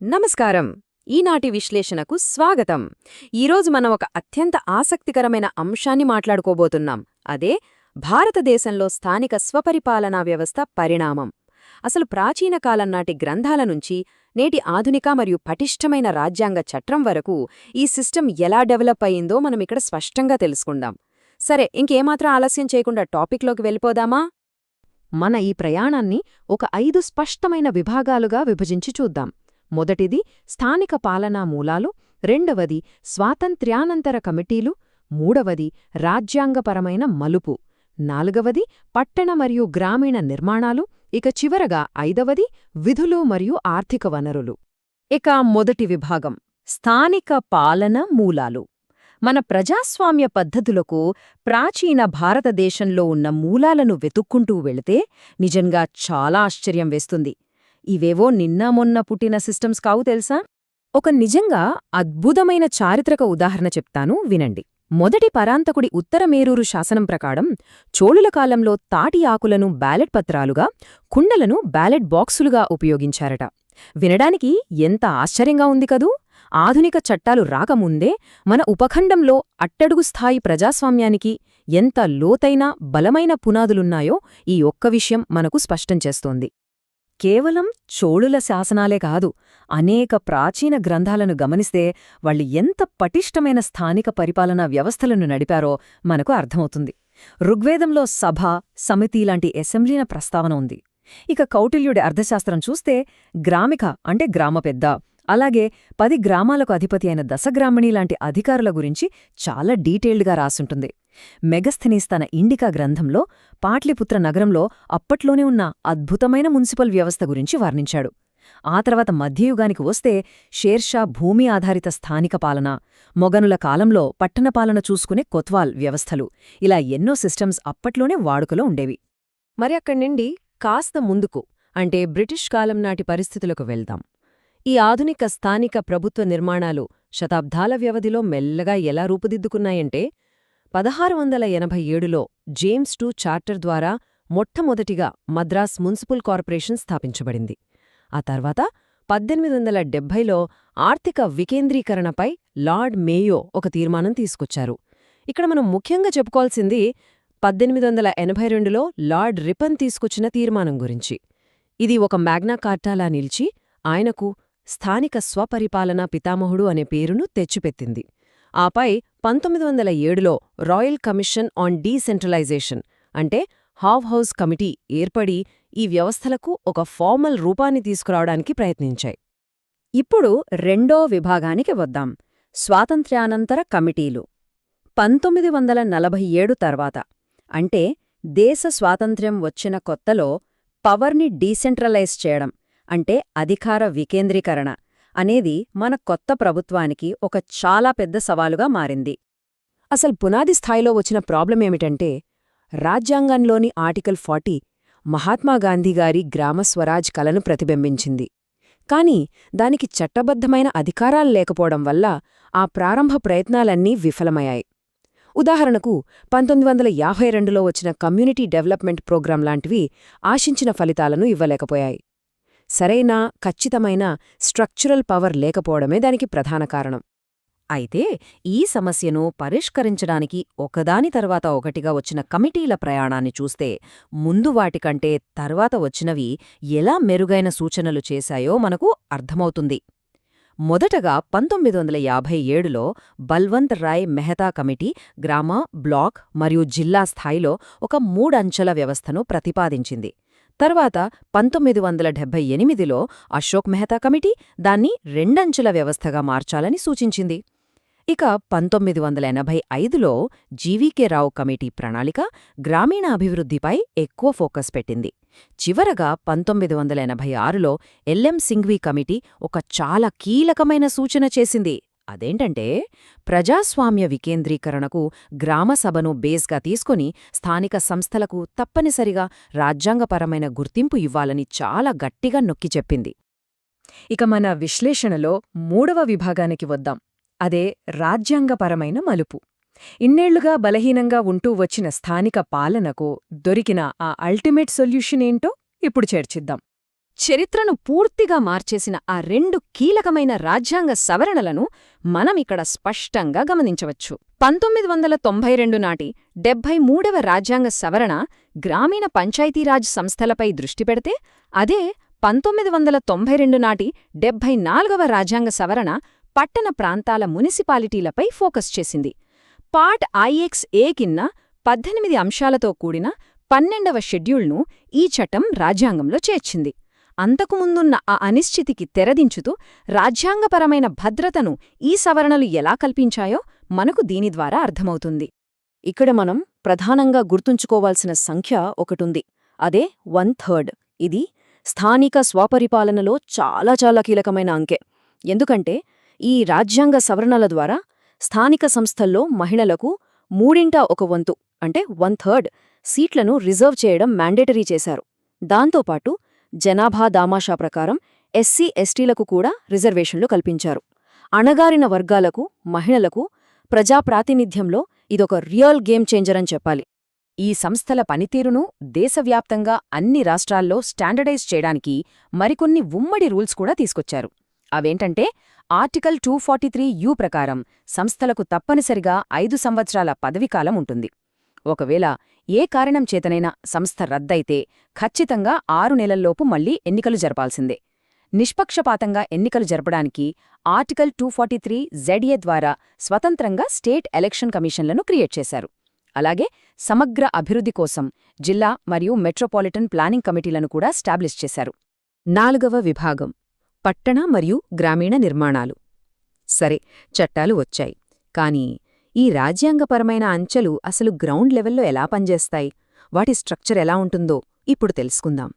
నమస్కారం. ఈనాటి విశ్లేషణకు స్వాగతం. ఈరోజు మనం ఒక అత్యంత ఆసక్తికరమైన అంశాన్ని మాట్లాడుకోబోతున్నాం. అదే భారతదేశంలో స్థానిక స్వపరిపాలనా వ్యవస్థ పరిణామం. అసలు ప్రాచీన కాలం నాటి గ్రంథాల నుంచి నేటి ఆధునిక మరియు పటిష్టమైన రాజ్యాంగ చట్రం వరకు ఈ సిస్టమ్ ఎలా డెవలప్ అయిందో మనమిక్కడ స్పష్టంగా తెలుసుకుందాం. సరే, ఇంకేమాత్రం ఆలస్యం చేయకుండా టాపిక్లోకి వెళ్ళిపోదామా? మన ఈ ప్రయాణాన్ని ఒక 5 స్పష్టమైన విభాగాలుగా విభజించి చూద్దాం. మొదటిది స్థానిక పాలనా మూలాలు, రెండవది స్వాతంత్ర్యానంతర కమిటీలు, మూడవది రాజ్యాంగపరమైన మలుపు, నాలుగవది పట్టణ మరియు గ్రామీణ నిర్మాణాలు, ఇక చివరగా ఐదవది విధులు మరియు ఆర్థిక వనరులు. ఇక మొదటి విభాగం స్థానిక పాలన మూలాలు. మన ప్రజాస్వామ్య పద్ధతులకు ప్రాచీన భారతదేశంలో ఉన్న మూలాలను వెతుక్కుంటూ వెళితే నిజంగా చాలా ఆశ్చర్యం వేస్తుంది. ఇవేవో నిన్న మొన్న పుట్టిన సిస్టమ్స్ కావు తెలుసా? ఒక నిజంగా అద్భుతమైన చారిత్రక ఉదాహరణ చెప్తాను, వినండి. మొదటి పరాంతకుడి ఉత్తరమేరూరు శాసనం ప్రకారం చోళుల కాలంలో తాటి ఆకులను బ్యాలెట్ పత్రాలుగా, కుండలను బ్యాలెట్ బాక్సులుగా ఉపయోగించారట. వినడానికి ఎంత ఆశ్చర్యంగా ఉంది కదూ! ఆధునిక చట్టాలు రాకముందే మన ఉపఖండంలో అట్టడుగు స్థాయి ప్రజాస్వామ్యానికి ఎంత లోతైన బలమైన పునాదులున్నాయో ఈ ఒక్క విషయం మనకు స్పష్టం చేస్తోంది. కేవలం చోళుల శాసనాలే కాదు, అనేక ప్రాచీన గ్రంథాలను గమనిస్తే వాళ్ళు ఎంత పటిష్టమైన స్థానిక పరిపాలనా వ్యవస్థలను నడిపారో మనకు అర్థమవుతుంది. ఋగ్వేదంలో సభ, సమితి లాంటి అసెంబ్లీల ప్రస్తావన ఉంది. ఇక కౌటిల్యుడి అర్థశాస్త్రం చూస్తే గ్రామిక అంటే గ్రామ పెద్ద, అలాగే 10 గ్రామాలకు అధిపతి అయిన దశగ్రామణి లాంటి అధికారుల గురించి చాలా డీటెయిల్డ్గా రాసుంటుంది. మెగస్థనీస్ తన ఇండికా గ్రంథంలో పాట్లిపుత్ర నగరంలో అప్పట్లోనే ఉన్న అద్భుతమైన మున్సిపల్ వ్యవస్థ గురించి వర్ణించాడు. ఆ తర్వాత మధ్యయుగానికి వస్తే షేర్షా భూమి ఆధారిత స్థానిక పాలన, మొగనుల కాలంలో పట్టణపాలన చూసుకునే కొత్వాల్ వ్యవస్థలు, ఇలా ఎన్నో సిస్టమ్స్ అప్పట్లోనే వాడుకలో ఉండేవి. మరి అక్కడి నుండి కాస్త ముందుకు అంటే బ్రిటిష్ కాలం నాటి పరిస్థితులకు వెళ్దాం. ఈ ఆధునిక స్థానిక ప్రభుత్వ నిర్మాణాలు శతాబ్దాల వ్యవధిలో మెల్లగా ఎలా రూపుదిద్దుకున్నాయంటే 1687లో జేమ్స్ II చార్టర్ ద్వారా మొట్టమొదటిగా మద్రాస్ మున్సిపల్ కార్పొరేషన్ స్థాపించబడింది. ఆ తర్వాత 1870లో ఆర్థిక వికేంద్రీకరణపై లార్డ్ మేయో ఒక తీర్మానం తీసుకొచ్చారు. ఇక్కడ మనం ముఖ్యంగా చెప్పుకోవాల్సింది 1882లో లార్డ్ రిపన్ తీసుకొచ్చిన తీర్మానం గురించి. ఇది ఒక మ్యాగ్నా కార్టాలా నిలిచి ఆయనకు స్థానిక స్వపరిపాలనా పితామహుడు అనే పేరును తెచ్చిపెట్టింది. ఆపై 1907లో రాయల్ కమిషన్ ఆన్ డీసెంట్రలైజేషన్ అంటే హావ్ హౌస్ కమిటీ ఏర్పడి ఈ వ్యవస్థలకు ఒక ఫార్మల్ రూపాన్ని తీసుకురావడానికి ప్రయత్నించాయి. ఇప్పుడు రెండో విభాగానికి వద్దాం, స్వాతంత్ర్యానంతర కమిటీలు. 1947 తర్వాత అంటే దేశ స్వాతంత్ర్యం వచ్చిన కొత్తలో పవర్ని డీసెంట్రలైజ్ చేయడం అంటే అధికార వికేంద్రీకరణ అనేది మన కొత్త ప్రభుత్వానికి ఒక చాలా పెద్ద సవాలుగా మారింది. అసలు పునాది స్థాయిలో వచ్చిన ప్రాబ్లమేమిటంటే రాజ్యాంగంలోని ఆర్టికల్ 40 మహాత్మాగాంధీగారి గ్రామస్వరాజ్ కలను ప్రతిబింబించింది. కాని దానికి చట్టబద్ధమైన అధికారాలు లేకపోవడం వల్ల ఆ ప్రారంభ ప్రయత్నాలన్నీ విఫలమయ్యాయి. ఉదాహరణకు 1952లో వచ్చిన కమ్యూనిటీ డెవలప్మెంట్ ప్రోగ్రాం లాంటివి ఆశించిన ఫలితాలను ఇవ్వలేకపోయాయి. సరైన ఖచ్చితమైన స్ట్రక్చరల్ పవర్ లేకపోవడమే దానికి ప్రధాన కారణం. అయితే ఈ సమస్యను పరిష్కరించడానికి ఒకదాని తర్వాత ఒకటిగా వచ్చిన కమిటీల ప్రయాణాన్ని చూస్తే ముందు వాటికంటే తర్వాత వచ్చినవి ఎలా మెరుగైన సూచనలు చేశాయో మనకు అర్థమవుతుంది. మొదటగా 1957లో బల్వంత్ రాయ్ మెహతా కమిటీ గ్రామ, బ్లాక్ మరియు జిల్లా స్థాయిలో ఒక 3 అంచెల వ్యవస్థను ప్రతిపాదించింది. తర్వాత 1978లో అశోక్ మెహతా కమిటీ దాన్ని 2 అంచెల వ్యవస్థగా మార్చాలని సూచించింది. ఇక 1985లో జీవీకే రావు కమిటీ ప్రణాళిక గ్రామీణ అభివృద్ధిపై ఎక్కువ ఫోకస్ పెట్టింది. చివరగా 1986లో ఎల్ఎం సింఘ్వి కమిటీ ఒక చాలా కీలకమైన సూచన చేసింది. అదేంటంటే ప్రజాస్వామ్య వికేంద్రీకరణకు గ్రామసభను బేస్గా తీసుకుని స్థానిక సంస్థలకు తప్పనిసరిగా రాజ్యాంగపరమైన గుర్తింపు ఇవ్వాలని చాలా గట్టిగా నొక్కి చెప్పింది. ఇక మన విశ్లేషణలో మూడవ విభాగానికి వద్దాం, అదే రాజ్యాంగపరమైన మలుపు. ఇన్నేళ్లుగా బలహీనంగా ఉంటూ వచ్చిన స్థానిక పాలనకు దొరికిన ఆ అల్టిమేట్ సొల్యూషన్ ఏంటో ఇప్పుడు చర్చిద్దాం. చరిత్రను పూర్తిగా మార్చేసిన ఆ 2 కీలకమైన రాజ్యాంగ సవరణలను మనమిక్కడ స్పష్టంగా గమనించవచ్చు. 1992 నాటి 73వ రాజ్యాంగ సవరణ గ్రామీణ పంచాయతీరాజ్ సంస్థలపై దృష్టి పెడితే, అదే 1992 నాటి 74వ రాజ్యాంగ సవరణ పట్టణ ప్రాంతాల మునిసిపాలిటీలపై ఫోకస్ చేసింది. పార్ట్ IXA కింద 18 అంశాలతో కూడిన 12వ షెడ్యూల్ను ఈ చట్టం రాజ్యాంగంలో చేర్చింది. అంతకుముందున్న ఆ అనిశ్చితికి తెరదించుతూ రాజ్యాంగపరమైన భద్రతను ఈ సవరణలు ఎలా కల్పించాయో మనకు దీని ద్వారా అర్థమవుతుంది. ఇక్కడ మనం ప్రధానంగా గుర్తుంచుకోవాల్సిన సంఖ్య ఒకటుంది. అదే 1/3. ఇది స్థానిక స్వపరిపాలనలో చాలా కీలకమైన అంకె. ఎందుకంటే ఈ రాజ్యాంగ సవరణల ద్వారా స్థానిక సంస్థల్లో మహిళలకు 1/3 అంటే 1/3 సీట్లను రిజర్వ్ చేయడం మ్యాండేటరీ చేశారు. దాంతోపాటు జనాభా దామాషా ప్రకారం SC, STలకు కూడా రిజర్వేషన్లు కల్పించారు. అణగారిన వర్గాలకు, మహిళలకు ప్రజాప్రాతినిధ్యంలో ఇదొక రియల్ గేమ్ చేంజర్ అని చెప్పాలి. ఈ సంస్థల పనితీరును దేశవ్యాప్తంగా అన్ని రాష్ట్రాల్లో స్టాండర్డైజ్ చేయడానికి మరికొన్ని ఉమ్మడి రూల్స్ కూడా తీసుకొచ్చారు. అవేంటంటే, ఆర్టికల్ 243U ప్రకారం సంస్థలకు తప్పనిసరిగా 5 సంవత్సరాల పదవీకాలం ఉంటుంది. ఒకవేళ ఏ కారణం చేతనైనా సంస్థ రద్దయితే ఖచ్చితంగా 6 నెలల్లోపు మళ్లీ ఎన్నికలు జరపాల్సిందే. నిష్పక్షపాతంగా ఎన్నికలు జరపడానికి ఆర్టికల్ 243ZA ద్వారా స్వతంత్రంగా స్టేట్ ఎలక్షన్ కమిషన్లను క్రియేట్ చేశారు. అలాగే సమగ్ర అభివృద్ధి కోసం జిల్లా మరియు మెట్రోపాలిటన్ ప్లానింగ్ కమిటీలను కూడా స్టాబ్లిష్ చేశారు. 4వ విభాగం పట్టణ మరియు గ్రామీణ నిర్మాణాలు. సరే, చట్టాలు వచ్చాయి. కానీ ఈ రాజ్యాంగపరమైన అంచెలు అసలు గ్రౌండ్ లెవెల్లో ఎలా పనిచేస్తాయి, వాటి స్ట్రక్చర్ ఎలా ఉంటుందో ఇప్పుడు తెలుసుకుందాం.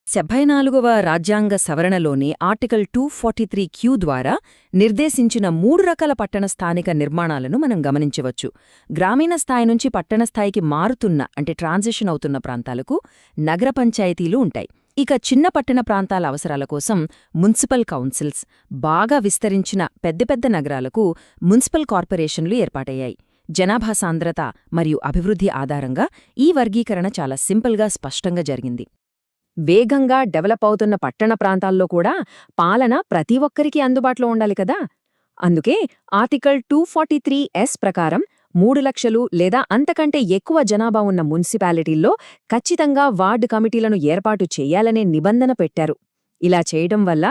74వ రాజ్యాంగ సవరణలోని ఆర్టికల్ 243Q ద్వారా నిర్దేశించిన 3 రకాల పట్టణ స్థానిక నిర్మాణాలను మనం గమనించవచ్చు. గ్రామీణ స్థాయి నుంచి పట్టణ స్థాయికి మారుతున్న అంటే ట్రాన్సిషన్ అవుతున్న ప్రాంతాలకు నగర పంచాయతీలు ఉంటాయి. ఇక చిన్న పట్టణ ప్రాంతాల అవసరాల కోసం మున్సిపల్ కౌన్సిల్స్, బాగా విస్తరించిన పెద్ద నగరాలకు మున్సిపల్ కార్పొరేషన్లు ఏర్పాటయ్యాయి. జనాభా సాంద్రత మరియు అభివృద్ధి ఆధారంగా ఈ వర్గీకరణ చాలా సింపుల్గా స్పష్టంగా జరిగింది. వేగంగా డెవలప్ అవుతున్న పట్టణ ప్రాంతాల్లో కూడా పాలన ప్రతి ఒక్కరికీ అందుబాటులో ఉండాలి కదా. అందుకే ఆర్టికల్ 243S ప్రకారం 3 లక్షలు లేదా అంతకంటే ఎక్కువ జనాభా ఉన్న మున్సిపాలిటీల్లో ఖచ్చితంగా వార్డు కమిటీలను ఏర్పాటు చెయ్యాలనే నిబంధన పెట్టారు. ఇలా చేయడం వల్ల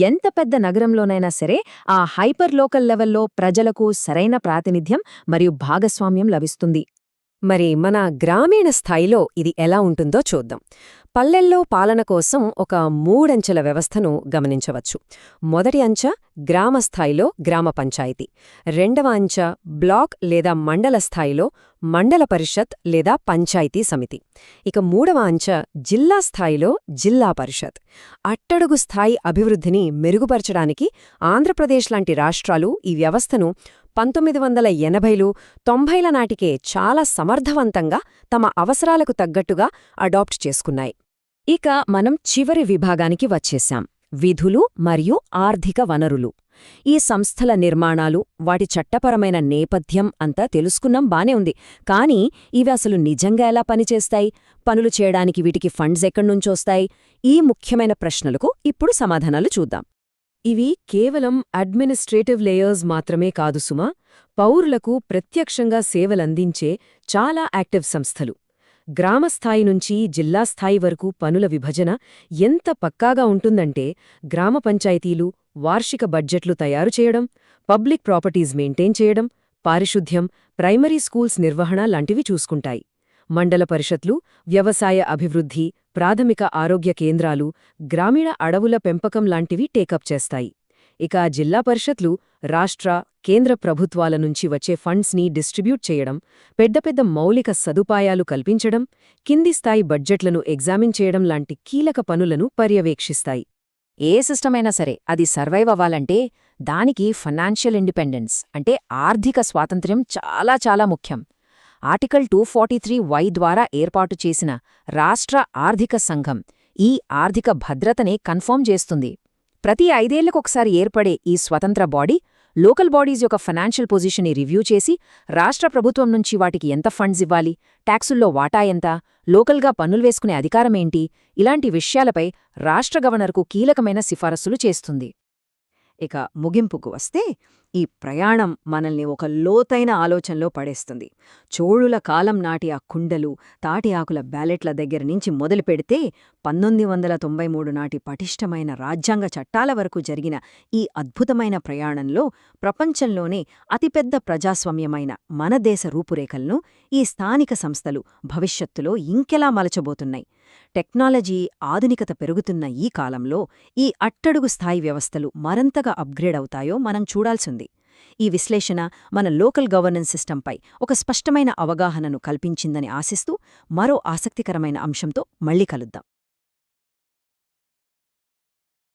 ఎంత పెద్ద నగరంలోనైనా సరే ఆ హైపర్ లోకల్ లెవెల్లో ప్రజలకు సరైన ప్రాతినిధ్యం మరియు భాగస్వామ్యం లభిస్తుంది. మరి మన గ్రామీణ స్థాయిలో ఇది ఎలా ఉంటుందో చూద్దాం. పల్లెల్లో పాలన కోసం ఒక 3 అంచెల వ్యవస్థను గమనించవచ్చు. మొదటి అంచ గ్రామ స్థాయిలో గ్రామ పంచాయతీ, రెండవ అంచ బ్లాక్ లేదా మండల స్థాయిలో మండల పరిషత్ లేదా పంచాయతీ సమితి, ఇక మూడవ అంచ జిల్లా స్థాయిలో జిల్లా పరిషత్. అట్టడుగు స్థాయి అభివృద్ధిని మెరుగుపరచడానికి ఆంధ్రప్రదేశ్ లాంటి రాష్ట్రాలు ఈ వ్యవస్థను 1980లు 90ల నాటికే చాలా సమర్థవంతంగా తమ అవసరాలకు తగ్గట్టుగా అడాప్ట్ చేసుకున్నాయి. ఇక మనం చివరి విభాగానికి వచ్చేశాం, విధులు మరియు ఆర్థిక వనరులు. ఈ సంస్థల నిర్మాణాలు, వాటి చట్టపరమైన నేపథ్యం అంతా తెలుసుకున్నాం, బానే ఉంది. కానీ ఇవి అసలు నిజంగా ఎలా పనిచేస్తాయి, పనులు చేయడానికి వీటికి ఫండ్స్ ఎక్కడ్నుంచొస్తాయి? ఈ ముఖ్యమైన ప్రశ్నలకు ఇప్పుడు సమాధానాలు చూద్దాం. ఇవి కేవలం అడ్మినిస్ట్రేటివ్ లేయర్స్ మాత్రమే కాదు సుమా, పౌరులకు ప్రత్యక్షంగా సేవలందించే చాలా యాక్టివ్ సంస్థలు. గ్రామస్థాయి నుంచి జిల్లా స్థాయి వరకు పనుల విభజన ఎంత పక్కాగా ఉంటుందంటే, గ్రామ పంచాయతీలు వార్షిక బడ్జెట్లు తయారు చేయడం, పబ్లిక్ ప్రాపర్టీస్ మెయింటైన్ చేయడం, పారిశుద్ధ్యం, ప్రైమరీ స్కూల్స్ నిర్వహణ లాంటివి చూసుకుంటాయి. మండల పరిషత్లు వ్యవసాయ అభివృద్ధి, ప్రాథమిక ఆరోగ్య కేంద్రాలు, గ్రామీణ అడవుల పెంపకం లాంటివి టేకప్ చేస్తాయి. ఇక జిల్లా పరిషత్లు రాష్ట్ర, కేంద్ర ప్రభుత్వాల నుంచి వచ్చే ఫండ్స్ని డిస్ట్రిబ్యూట్ చేయడం, పెద్ద మౌలిక సదుపాయాలు కల్పించడం, కింది స్థాయి బడ్జెట్లను ఎగ్జామిన్ చేయడం లాంటి కీలక పనులను పర్యవేక్షిస్తాయి. ఏ సిస్టమైనా సరే అది సర్వైవ్ అవ్వాలంటే దానికి ఫైనాన్షియల్ ఇండిపెండెన్స్ అంటే ఆర్థిక స్వాతంత్ర్యం చాలా ముఖ్యం. ఆర్టికల్ 243Y ద్వారా ఏర్పాటు చేసిన రాష్ట్ర ఆర్థిక సంఘం ఈ ఆర్థిక భద్రతనే కన్ఫర్మ్ చేస్తుంది. ప్రతి 5 ఏళ్లకొకసారి ఏర్పడే ఈ స్వతంత్ర బాడీ లోకల్ బాడీస్ యొక్క ఫైనాన్షియల్ పొజిషన్ని రివ్యూ చేసి రాష్ట్ర ప్రభుత్వం నుంచి వాటికి ఎంత ఫండ్స్ ఇవ్వాలి, ట్యాక్సుల్లో వాటా ఎంత, లోకల్గా పన్నులు వేసుకునే అధికారమేంటి, ఇలాంటి విషయాలపై రాష్ట్ర గవర్నర్కు కీలకమైన సిఫారసులు చేస్తుంది. ఇక ముగింపుకు వస్తే ఈ ప్రయాణం మనల్ని ఒక లోతైన ఆలోచనలో పడేస్తుంది. చోళుల కాలం నాటి ఆ కుండలు, తాటి ఆకుల బ్యాలెట్ల దగ్గర నుంచి మొదలుపెడితే 1993 నాటి పటిష్టమైన రాజ్యాంగ చట్టాల వరకు జరిగిన ఈ అద్భుతమైన ప్రయాణంలో ప్రపంచంలోనే అతిపెద్ద ప్రజాస్వామ్యమైన మన దేశ రూపురేఖలను ఈ స్థానిక సంస్థలు భవిష్యత్తులో ఇంకెలా మలచబోతున్నాయి. టెక్నాలజీ, ఆధునికత పెరుగుతున్న ఈ కాలంలో ఈ అట్టడుగు స్థాయి వ్యవస్థలు మరంతగా అప్గ్రేడ్ అవుతాయో మనం చూడాల్సింది. ఈ విశ్లేషణ మన లోకల్ గవర్నెన్స్ సిస్టంపై ఒక స్పష్టమైన అవగాహనను కల్పించిందని ఆశిస్తూ మరో ఆసక్తికరమైన అంశంతో మళ్ళీ కలుద్దాం.